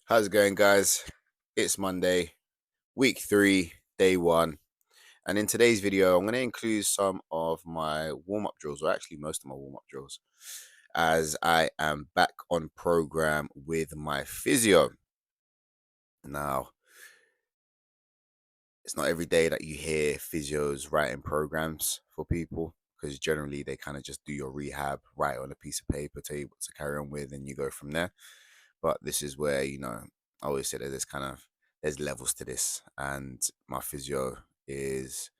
How's it going, guys? It's Monday, week 3, day 1. And in today's video, I'm going to include some of my warm up drills, or actually most of my warm up drills, as I am back on program with my physio. Now, it's not every day that you hear physios writing programs for people, because generally they kind of just do your rehab, write on a piece of paper, tell you what to carry on with, and you go from there. But this is where, I always say that there's levels to this, and my physio is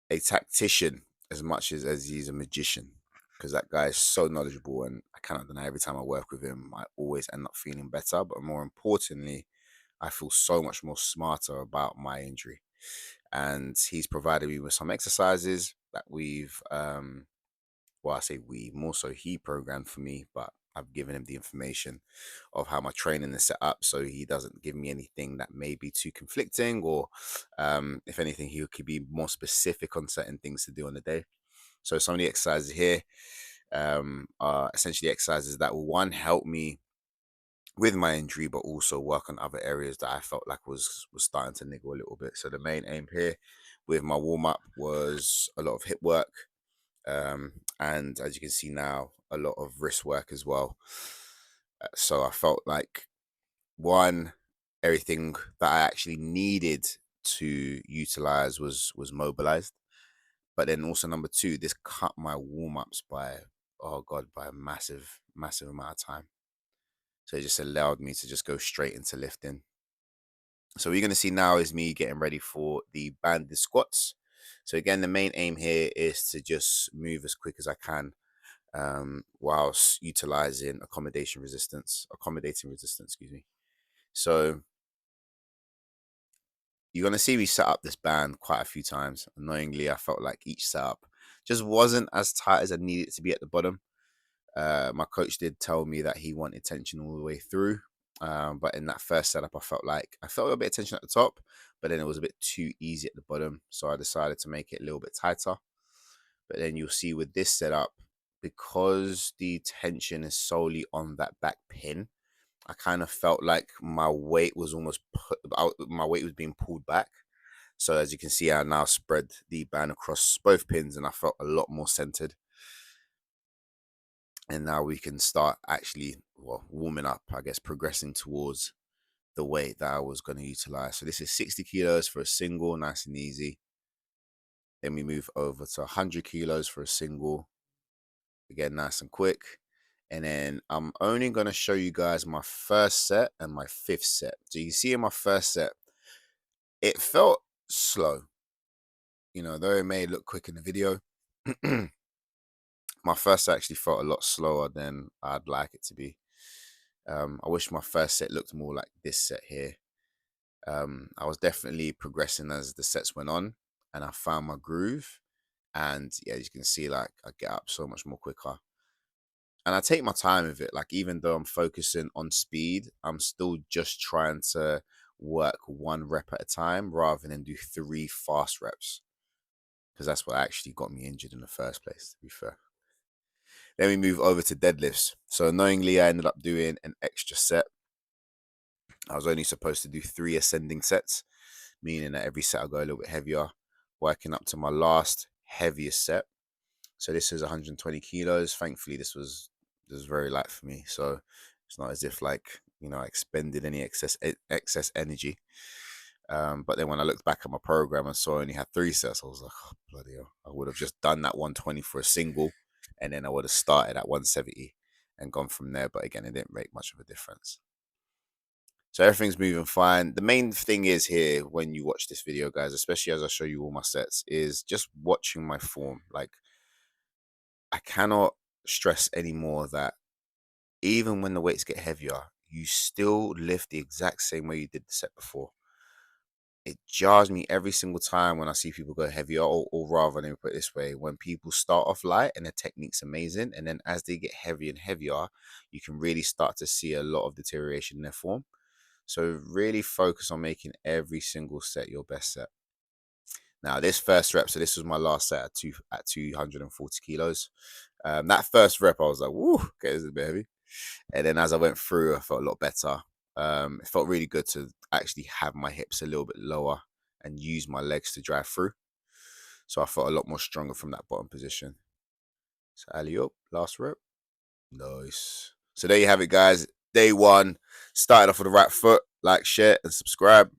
a tactician as much as he's a magician, because that guy is so knowledgeable, and I cannot deny every time I work with him, I always end up feeling better. But more importantly, I feel so much more smarter about my injury. And he's provided me with some exercises that I say we, more so he programmed for me, but I've given him the information of how my training is set up, so he doesn't give me anything that may be too conflicting, or if anything, he could be more specific on certain things to do on the day. So some of the exercises here are essentially exercises that will, one, help me with my injury, but also work on other areas that I felt like was starting to niggle a little bit. So the main aim here with my warm up was a lot of hip work, and as you can see now, a lot of wrist work as well. So I felt like, one, everything that I actually needed to utilize was mobilized, but then also number two, this cut my warm ups by, oh god, by a massive amount of time. So it just allowed me to just go straight into lifting. So what you're going to see now is me getting ready for the banded squats. So again, the main aim here is to just move as quick as I can, whilst utilizing accommodating resistance, excuse me. So you're gonna see me set up this band quite a few times. Annoyingly, I felt like each setup just wasn't as tight as I needed it to be at the bottom. My coach did tell me that he wanted tension all the way through. But in that first setup, I felt a bit of tension at the top, but then it was a bit too easy at the bottom. So I decided to make it a little bit tighter. But then you'll see with this setup, because the tension is solely on that back pin, I kind of felt like my weight was my weight was being pulled back. So as you can see, I now spread the band across both pins, and I felt a lot more centered. And now we can start actually, well, warming up, I guess, progressing towards the weight that I was going to utilize. So this is 60 kilos for a single, nice and easy. Then we move over to 100 kilos for a single, again, nice and quick. And then I'm only going to show you guys my first set and my fifth set. So you can see in my first set, it felt slow, though it may look quick in the video. My first set actually felt a lot slower than I'd like it to be. I wish my first set looked more like this set here. I was definitely progressing as the sets went on, and I found my groove. And yeah, as you can see, like, I get up so much more quicker. And I take my time with it. Like, even though I'm focusing on speed, I'm still just trying to work one rep at a time rather than do 3 fast reps. Because that's what actually got me injured in the first place, to be fair. Then we move over to deadlifts. So annoyingly, I ended up doing an extra set. I was only supposed to do 3 ascending sets, meaning that every set I'll go a little bit heavier, working up to my last heaviest set. So this is 120 kilos. Thankfully, this was very light for me. So it's not as if, like, I expended any excess energy. But then when I looked back at my program and saw I only had 3 sets, I was like, oh, bloody hell. I would have just done that 120 for a single, and then I would have started at 170 and gone from there. But again, it didn't make much of a difference. So everything's moving fine. The main thing is here, when you watch this video, guys, especially as I show you all my sets, is just watching my form. Like, I cannot stress anymore that even when the weights get heavier, you still lift the exact same way you did the set before. It jars me every single time when I see people go heavier, or rather, let me put it this way, when people start off light and the technique's amazing, and then as they get heavier and heavier, you can really start to see a lot of deterioration in their form. So really focus on making every single set your best set. Now, this first rep, so this was my last set at 240 kilos. That first rep, I was like, woo, okay, this is a bit heavy. And then as I went through, I felt a lot better. It felt really good to actually have my hips a little bit lower and use my legs to drive through. So I felt a lot more stronger from that bottom position. So alley up, last rep. Nice. So there you have it, guys. Day one. Started off with the right foot. Like, share, and subscribe.